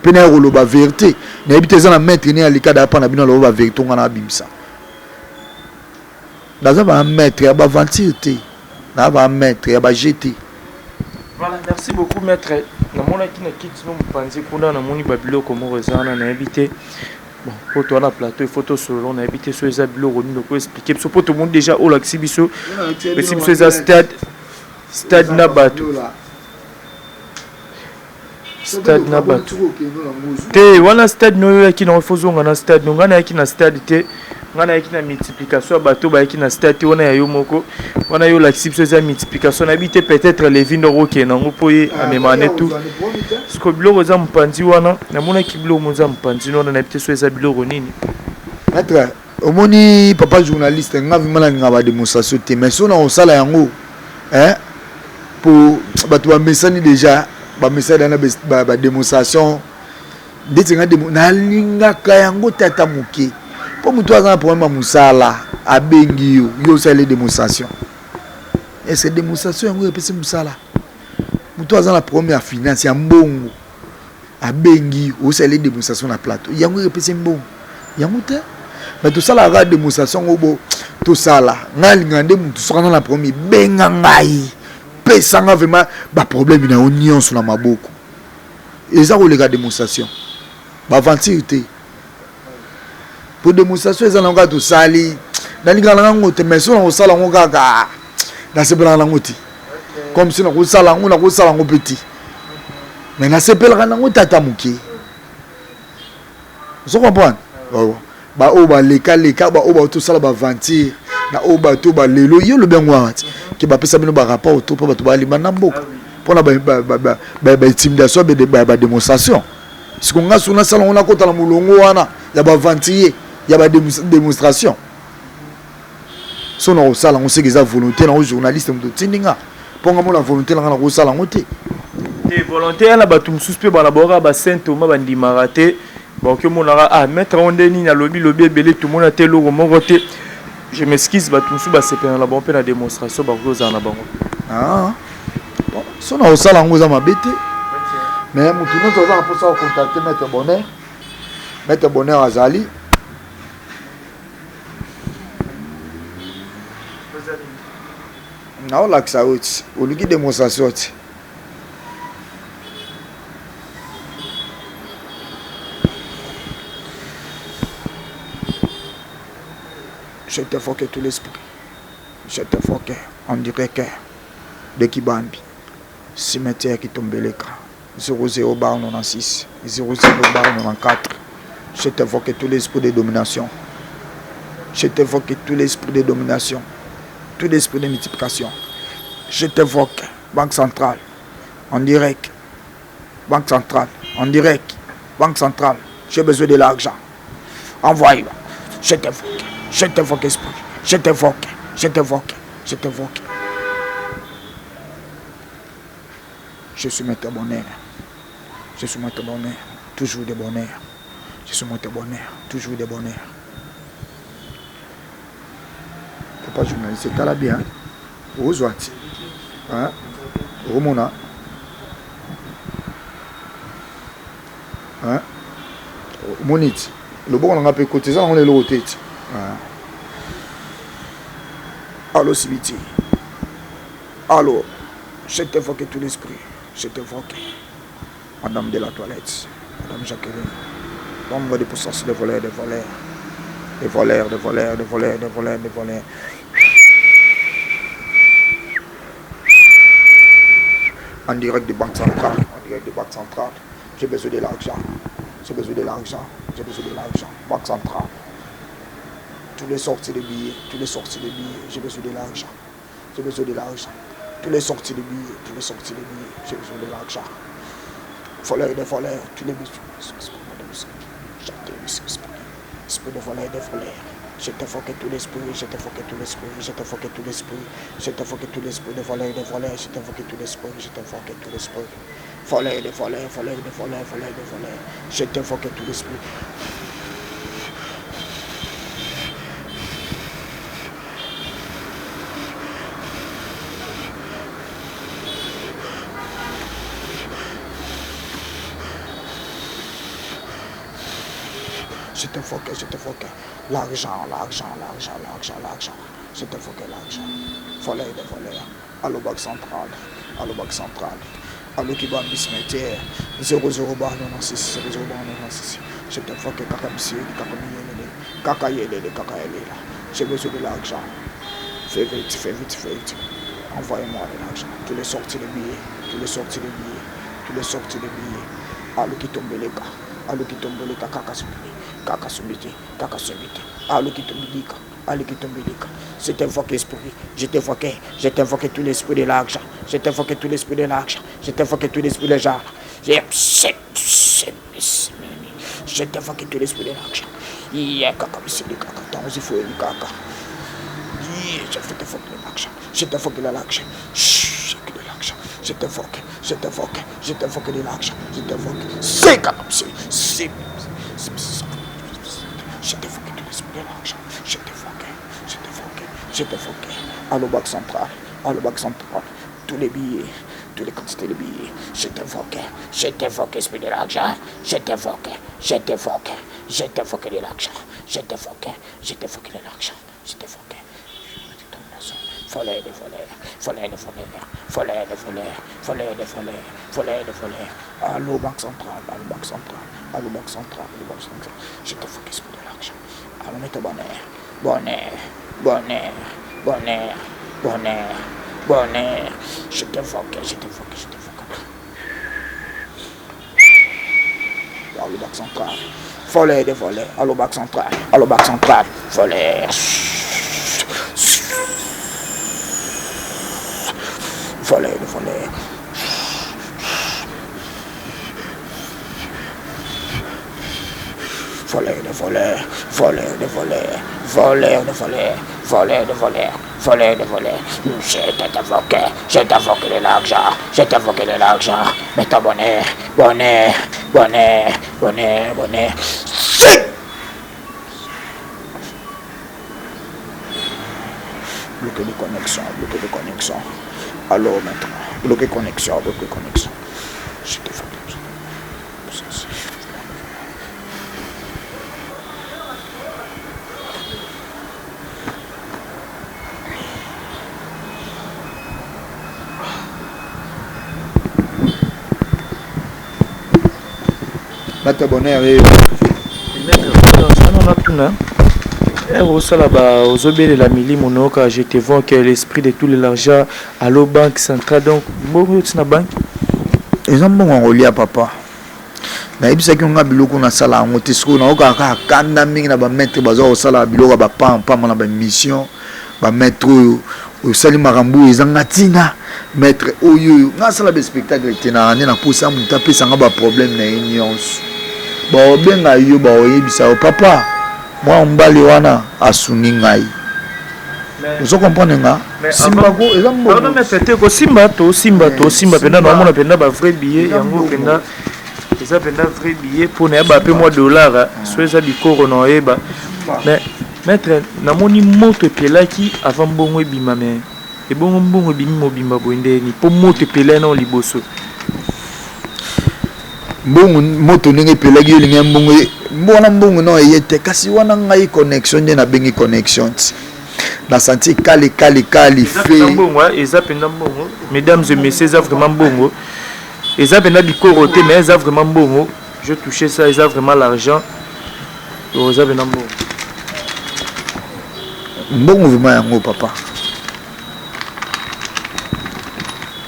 pena koloba vérité na yebi te eza na maître ne alika da pa na bino loba vérité ngana bimisa daza ba maître ya ba aventure te na ba maître ya ba jeté. Voilà, merci beaucoup maître. Na mona ki na kiti no mpanzi kuna na moni babilo komo rezana na habité. Bon, pour toi na plateau photo solo na habité so eza biloko ni ko expliquer so pour tout le monde déjà au laxi biso. Mais si biso eza stade na bato. Stade na bato. Te wana stade no ya ki na fozonga na stade no ngana ya ki na stade te. Ngana ya ki na multiplication bato ba ya ki na stade wana ya yo moko. Wana yo laxi biso eza multiplication na habité peut-être les vins roké na ngo y amemane tout. Ce que biloko za mpanzi wana na mona ki biloko moza mpanzi no na habité so eza biloko nini. Maître, omoni papa journaliste ngavi mala ngaba démonstration te mais so na osala yango pour bato ba mesani déjà ba mesani na ba démonstration ndeti nga na lingaka yango tata moke po mutu aza na problème musala abengi yo sala démonstration et cette démonstration yango epesi musala mutu aza na problème ya finance ya mbongo abengi o sala démonstration na plateau yango epesi mbongo yango te mais tout ça la démonstration obo tout ça là ngalinga nde mutu sokana na problème benga ngai pesanga vraiment ba problème na union sur la maboko eza ko lega démonstration ba aventure te pour démonstration eza na ngato sali nalinga na ngote mais so na ko sala ngo kaka na sepela na ngoti comme si na ko sala ngo petit mais na sepela na ngoti tata muki vous comprenez ba o ba leka ba o ba tout sala ba aventure na o ba to ba lelo yo le bengo ati ki ba pesa bino ba rapport to pa ba to ba limana mboka pona ba intimidation ba démonstration ce qu'on a sur na salon on a kota na mulongo wana ya ba aventure ya ba démonstration so na o sala on sait que ça volonté na journaliste mto tindinga ponga mo na volonté na ko sala ngote te volonté na ba tum suspect ba na bora ba Saint Thomas ba ndimara te bon que mon a mettre on deni na lobby belé tout monde a té logo mon côté. Je m'excuse ba tout sous ba c'est la bonne la démonstration ba cause na bango. Ah. Bon, so na osala ngoza mabete. Mais mutu no to za pour ça contacter Maître Bonheur azali. Na ola ksa oti, oluki démonstration oti. Je te foque tout l'esprit. Je te foque. On dirait que de Kibambi. Cimetière qui tombe l'écran. 00 bar 96. 00 bar 94. Je te foque tout l'esprit de domination. Je te foque tout l'esprit de domination. Tout l'esprit de multiplication. Je te foque. Banque centrale. En direct. Banque centrale. En direct. Banque centrale. J'ai besoin de l'argent. Envoie-le. Je te foque. Je t'invoque esprit, je t'invoque, je t'invoque, je t'invoque. Je suis maître bonheur, je suis maître bonheur, toujours de bonheur. Je suis maître bonheur, toujours de bonheur. Papa journaliste, c'est là bien. Au Zouati, hein, au Mona, hein, Monite. Le bon on a pu côté ça, on est l'autre tête. Allô Sibiti. Allô. Je t'invoque tout l'esprit. Je t'invoque. Madame de la toilette. Madame Jacqueline. Nombre de puissance de voleurs, de voleurs. Des voleurs, de voleurs, de voleurs, de voleurs, de voleurs. En direct de Banque Centrale. En direct de Banque Centrale. J'ai besoin de l'argent. J'ai besoin de l'argent. J'ai besoin de l'argent. Banque Centrale. Tous les sorties de billets, tous les sorties de billets, j'ai besoin de l'argent. J'ai besoin de l'argent. Tous les sorties de billets, tous les sorties de billets, j'ai besoin de l'argent. Voleurs de voleurs, tous les bisous. Esprit de voleurs, de voleurs. Je te foque tout l'esprit, je te foque tout l'esprit, je te foque tout l'esprit, je te foque tout l'esprit de voleurs, de voleurs, je te foque tout l'esprit, je te foque tout l'esprit. Voleurs de voleurs, voleurs de voleurs, voleurs de voleurs, je te foque tout l'esprit. Je t'invoque, je t'invoque. L'argent, l'argent, l'argent, l'argent, l'argent. Je t'invoque l'argent. Voler de voler. Allo Banque Centrale. Allo Banque Centrale. Allo Kiba Bismetier. 00 bar 96. 00 bar 96. Je t'invoque Kaka Monsieur, Kaka Miyele. Kaka Yele, Kaka Yele. J'ai besoin de l'argent. Fais vite, fais vite, fais vite. Envoyez-moi de l'argent. Tu les sortis les billets. Tu les sortis les billets. Tu les sortis les billets. Allo qui tombe les gars. Allo qui tombe les gars. Kaka Subiti. Kaka Subiti. Kaka Subiti. Allo qui tombe les gars. Allo qui tombe les gars. Je t'invoque l'esprit. Je t'invoque tout l'esprit de l'argent. Je t'invoque tout l'esprit de l'argent. Je t'invoque tout l'esprit de l'argent. Je t'invoque tout l'esprit de l'argent. Yeah, Kaka Monsieur les Kaka. Tant il faut les Kaka. Je t'invoque l'argent. Je t'invoque l'argent. Je t'invoque, je t'invoque, je t'invoque de l'argent, je t'invoque. C'est comme ça. Je t'invoque de l'esprit de l'argent. Je t'invoque, je t'invoque, je t'invoque. Allo Banque Centrale, Allo Banque Centrale. Tous les billets, toutes les quantités de billets. Je t'invoque, esprit de l'argent. Je t'invoque, je t'invoque, je t'invoque de l'argent. Je t'invoque de l'argent. Je t'invoque. Voler de voler, voler de voler, voler de voler, voler de voler, voler de voler. Allo Banque Centrale, Allo Banque Centrale, Allo Banque Centrale, Allo Banque Centrale. Je te focus pour de l'argent. Allo mets ton bonheur, bonheur, bonheur, bonheur, bonheur, bonheur. Je te focus, je te focus, je te focus. Allo Banque Centrale, voler de voler, Allo Banque Centrale, Allo Banque Centrale, voler. Voler, voler. Voler de voler, voler de voler, voler de voler, voler de voler, voler de voler. Je t'invoque de l'argent, je t'invoque de l'argent. Mais ton bonheur, bonheur, bonheur, bonheur, bonheur. Bloquer les connexions, bloquer les connexions. Alors maintenant, bloquer connexion, bloquer connexion. Je te fais Mata bonheur et la mili monoka, je te vends que l'esprit de tout l'argent à l'eau banque centrale. Donc, beaucoup de banque. ils ont bon relié papa. Na ibisa ki nga biloko na sala ngote siko na okaka kanda mingi na ba maître bazo sala biloko ba pam na ba mission ba maître o sali makambu ezanga tina maître oyo nga sala be spectacle tina na posa muta pesa nga ba problème na nyonso ba obenga yo ba oyebisa papa moi mbali wana asuni ngai vous comprenez nga simba ko ezambo non mais c'était ko simba penda na mona penda ba vrai billet yango penda ça penda vrai billet pour ne ba pe moi dollar soit ça bikoro no eba mais maître na moni moto pelaki avant bongo ebima mais e bongo bimi mobimba boinde ni po moto pelai na liboso mbongo moto ndenge pelaki elingi mbongo mbona mbongo no eyete kasi wana ngai connexion nde na bengi connexion na senti kali fait eza penda mbongo mesdames et messieurs eza vraiment mbongo eza penda bikoro te mais eza vraiment mbongo je touchais ça eza vraiment l'argent eza penda mbongo mbongo vraiment yango papa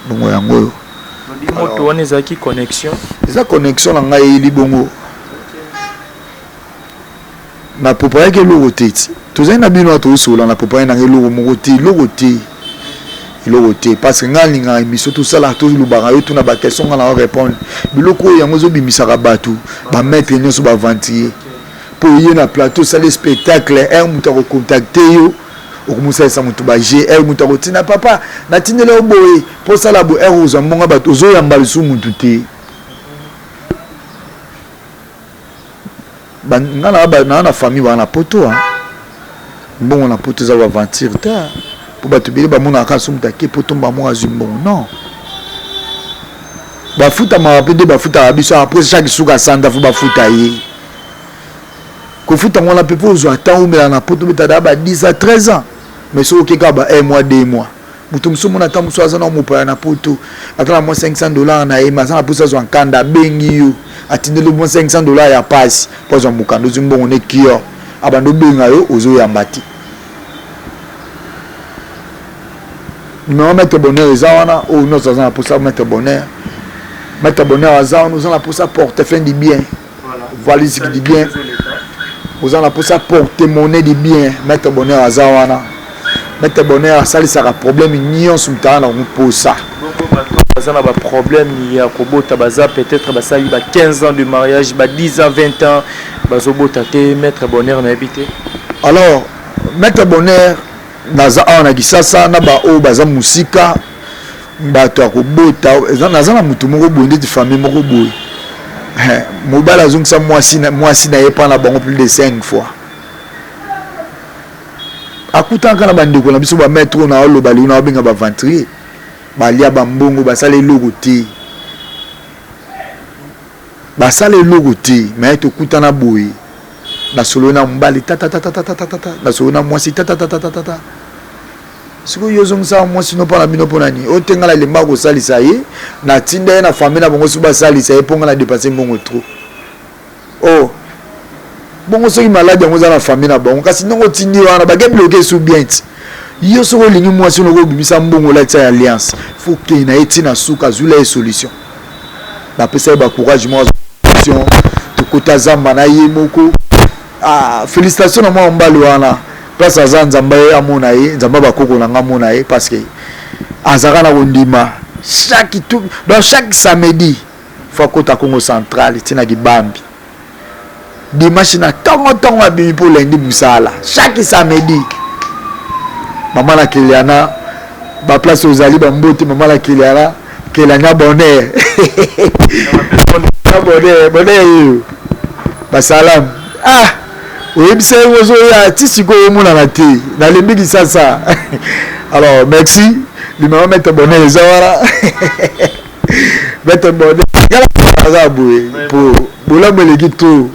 mbongo yango moto wana ezalaki connexion eza connexion na ngai eli bongo na popa yake eloko te ti tozali na bino atosola na popa ye nanga eloko moko te eloko te parce que ngai alingaka émission tosala tolobaka yo tuna baquestion ngai na répondre biloko oyo yango ezobimisaka bato bamaître nyonso baventiller mpo ye na plateau osali spectacle ere moto akocontacte yo okomosalisa moto bage ere moto akotina papa natindeli yo boye mpo osala bo ere ozwa mbongo bato ozoyamba lisu motu te ngai na famille bana poto mbongo na poto eza baventure te mpo bato bele bamonaka so moto ake poto mbamoko azwi mbongo non bafutama mpe nde bafutaka biso après chaque suka asanda fo bafuta ye kofuta ngona pepe ozwa temps omela na poto betada ba 10 à 13 ans mais so okeka ba 1 mois 2 mois mutu musumu na temps musu azana mopaya na poto atala mo $500 na ema sana pusa zo nkanda bengi yo atindele mo $500 ya pasi pozo mukando zimbongo ne kio abando benga yo ozo yambati numéro mettre bonheur ezana o nous azana pusa mettre bonheur azana nous azana pusa portefeuille du bien valise qui dit bien vous en avez pour ça porte-monnaie du bien mettre bonheur azana mettre bonheur ça ça a problème nion sous temps on pose ça ça n'a pas problème il y a kobota baza peut-être ça il a 15 ans de mariage ba 10 ans 20 ans bazobota te mettre bonheur na habité alors mettre bonheur naza on kisasa na ba o baza musika bato akobota naza na mutu moko bondi de famille moko boy mobala zongisa mwasi na yepa na bango plus de 5 fois akutanga na bandeko na biso ba maître na oloba li na obenga ba ventrier balia bambongo basala eloko te mais tokutana boye na solo na mbali tata na solo na mwasi tata siko yozongisa mwasi no pona bino pona ni otenga la lemba ko salisa ye na tinda na famille na bongo suba salisa ye ponga na dépasser mbongo trop oh bongo soki malade yango za na famille na bongo kasi ndongo tindi wana ba get bloqué sous bien yo soko lingi mwasi no ko bimisa mbongo la tia alliance faut que na eti na suka zula e solution ba pesa ba courage moi solution to kota zamba na ye moko félicitations na moi mbalo wana place azanzamba ye amona ye nzamba bakoko na ngamona ye parce que azaka na kondima chaque samedi faut kota Congo central tina kibambi dimanche na tongo abimi pour lundi musala chaque samedi maman la Kiliana ba place ozali ba mbote maman la Kiliana kelanya bonheur bonheur ba salam oui, c'est ça. Alors, merci. Le moment mettre bonheur les heures. Mettre bonheur. Pour l'homme, il est trop.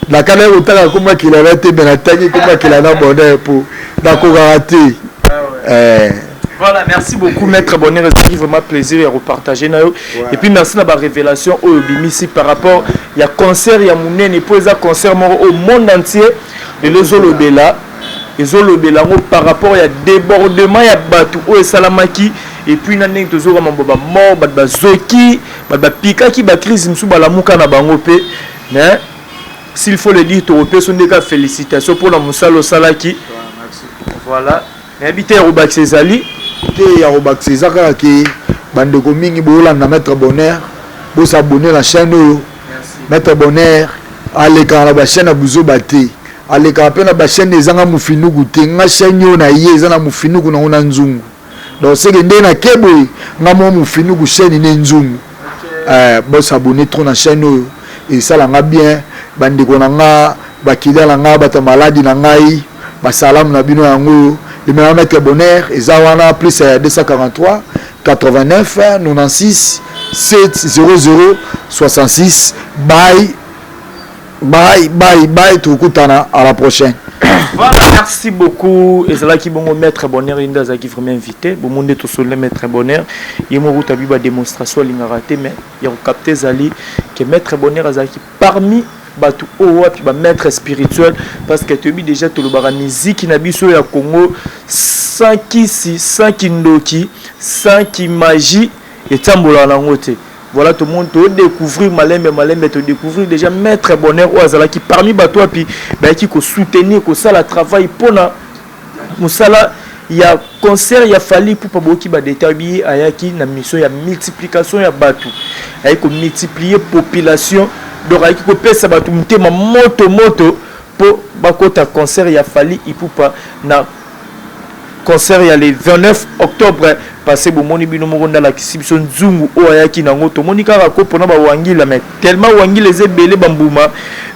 La canne autant comment qu'il a été bien attaqué, comment qu'il a bonheur pour rater. Voilà, merci beaucoup, Maître Bonheur. C'est vraiment plaisir de repartager. Et puis, merci de la révélation au Bimisi par rapport il y a concert, il y a Mounen, et puis il y a concert au monde entier. Et les Zolobela, par rapport il y a débordement, il y a Batou, et Salamaki, et puis il y a des gens qui sont morts, il y a Zoki, il y a Pika qui a crise, il y a Mouka na Bangope. Mais s'il faut le dire, tu sont des félicitations pour la Moussalo Salaki. Voilà. Mais habiter au Bac Césali. Il y a au Bac César qui bande commune bola na Maître Bonheur pour s'abonner à la chaîne Maître Bonheur allez quand la chaîne a buzo baté allez quand peine la chaîne des anga mufinu goûter nga chaîne yo na ye za na mufinu kuna una nzungu donc c'est que ndena kebo nga mo mufinu ku chaîne ne nzungu bon s'abonner trop na chaîne et ça la nga bien bande ko na nga bakila la nga bata maladi na ngai ba salam na bino yango. Le meilleur Maître Bonheur, et Zawana plus 243 89 96 7 00 66. Bye. Tukutana à la prochaine. Voilà, merci beaucoup. Et c'est là qui vont Maître Bonheur, il a qui vraiment invité. Bon, monde tout seul Maître Bonheur. Il m'a eu une démonstration, il a raté, mais il a capté Zali que Maître Bonheur a qui parmi Batou Owa puis maître spirituel parce que tu as déjà tout le musique qui n'a biso ya Congo sans kisi sans kindoki sans ki magie et tambola na ngote voilà tout le monde te découvrir malembe te découvrir déjà Maître Bonheur Oazala qui parmi bato puis qui ko soutenir ko ça la travail pona musala il y a concert il y a fallu pour pas beaucoup ba déterminer ayaki na mission ya multiplication ya bato ay ko multiplier population donc il faut pesa batu mutema moto pour bakota concert il a fallu il faut pas na concert il y a le 29 octobre passé bon moni bino mo na la exhibition nzungu o ayaki na ngoto monika ka ko pona ba wangila mais tellement wangila les belé bambuma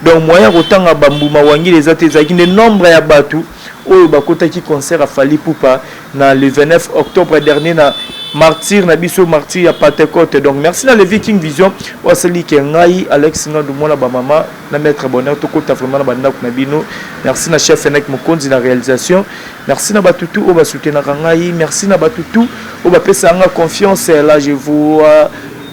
donc moyen kotanga bambuma wangila les atezaki le nombre ya batu o bakota ki concert a fallu pour pas na le 29 octobre dernier na martyr nabiso martyr ya Pentecôte. Donc merci na le Viking Vision wasali ke ngai Alex Ngandou mona ba mama na maître bonheur to kota vraiment na banda na bino. Merci na chef Enek Mokonzi na réalisation. Merci na batutu o ba soutenir ngai. Merci na batutu o ba pesa nga confiance. Là je vois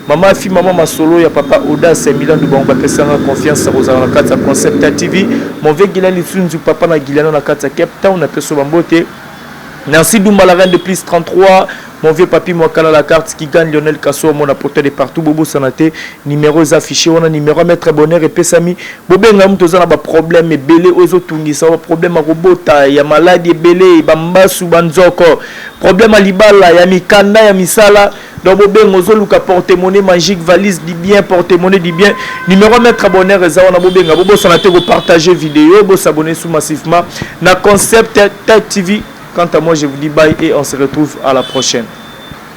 maman fille maman masolo ya papa Audace Milan de bon ba pesa nga confiance aux na kata Concept TV. Mon ve Gila Lisunzu papa na Gilano na kata Cape Town na peso bambote. Merci Doumba la reine de plus 33. Mon vieux papy Mwakala la carte qui gagne Lionel Kasso mon apporteur de partout Bobo Sanate numéros affichés on a numéro mettre bonheur et pesami Bobé ngam tozana ba problème et belé ozo tungisa ba problème à robota ya maladie belé bambasu banzoko problème à libala ya mikanda ya misala donc Bobé ngozo luka porte-monnaie magique valise du bien porte-monnaie du bien numéro mettre bonheur et ça on a Bobé ngam Bobo Sanate ko partager vidéo bo s'abonner sous massivement na Concept TV. Quant à moi, je vous dis bye et on se retrouve à la prochaine.